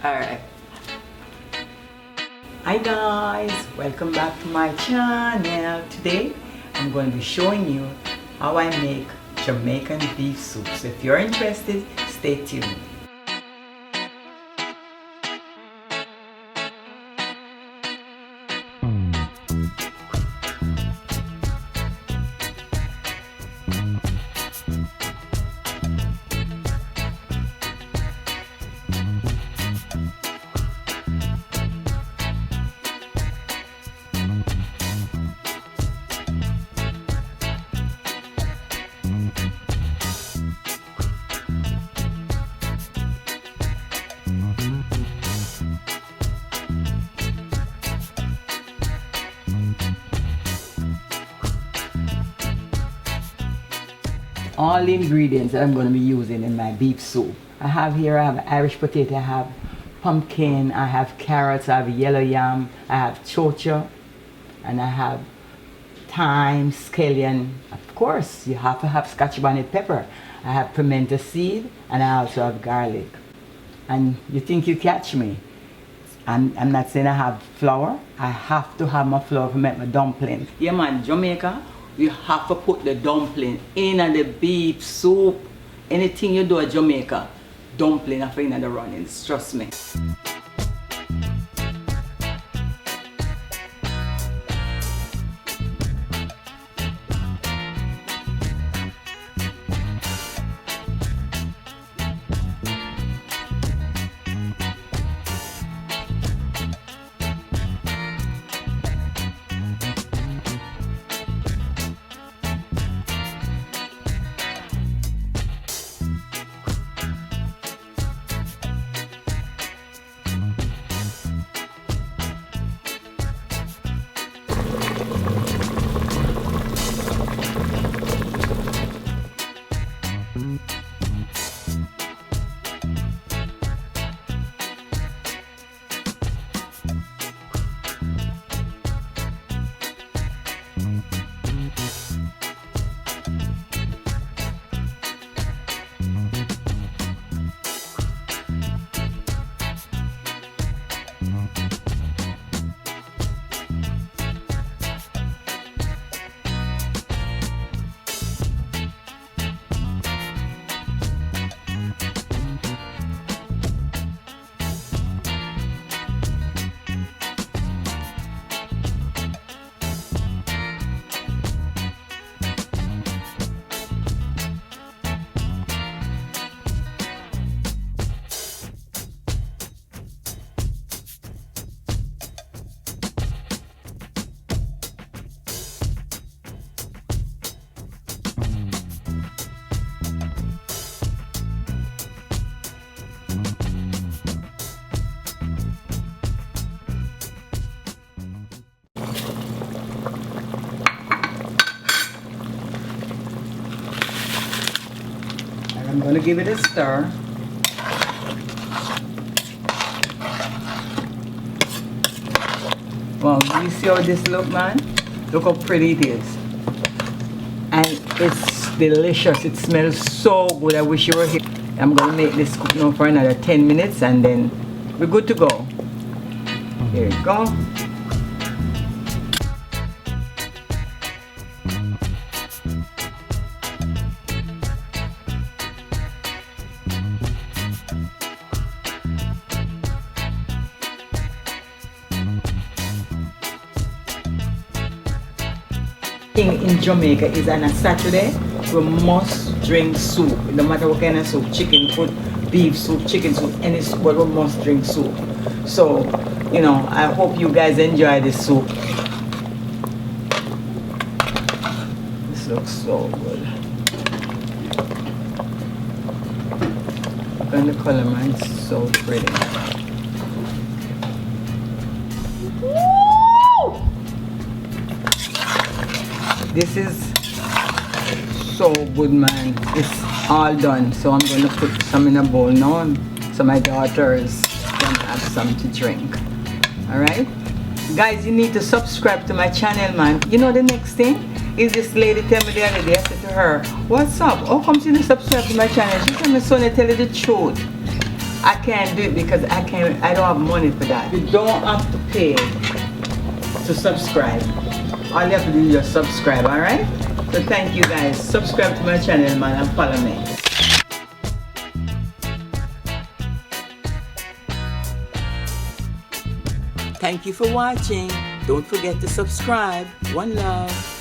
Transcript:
Alright. Hi guys, welcome back to my channel. Today I'm going to be showing you how I make Jamaican beef soup. So if you're interested, stay tuned. All the ingredients that I'm going to be using in my beef soup. I have Irish potato, I have pumpkin, I have carrots, I have yellow yam, I have chocha, and I have thyme, scallion. Of course, you have to have Scotch Bonnet pepper. I have pimento seed, and I also have garlic. And you think you catch me? I'm not saying I have flour. I have to have my flour to make my dumpling. Yeah man, Jamaica, you have to put the dumpling in the beef soup. Anything you do at Jamaica, dumpling are in the runnings, trust me. I'm going to give it a stir. Wow, you see how this look, man? Look how pretty it is. And it's delicious. It smells so good. I wish you were here. I'm going to make this cook now for another 10 minutes and then we're good to go. Here we go. In Jamaica is on a Saturday, we must drink soup. No matter what kind of soup, chicken food, beef soup, chicken soup, any soup, but we must drink soup. So, you know, I hope you guys enjoy this soup. This looks so good. Look at the color, man, it's so pretty. This is so good, man. It's all done. So I'm going to put some in a bowl now so my daughters can have some to drink. Alright? Guys, you need to subscribe to my channel, man. You know the next thing is this lady tell me the other day, I said to her, what's up? How come you didn't subscribe to my channel? She told me, son, I tell you the truth. I can't do it because I don't have money for that. You don't have to pay to subscribe. All you have to do is just subscribe, alright? So thank you guys. Subscribe to my channel, man, and follow me. Thank you for watching. Don't forget to subscribe. One love.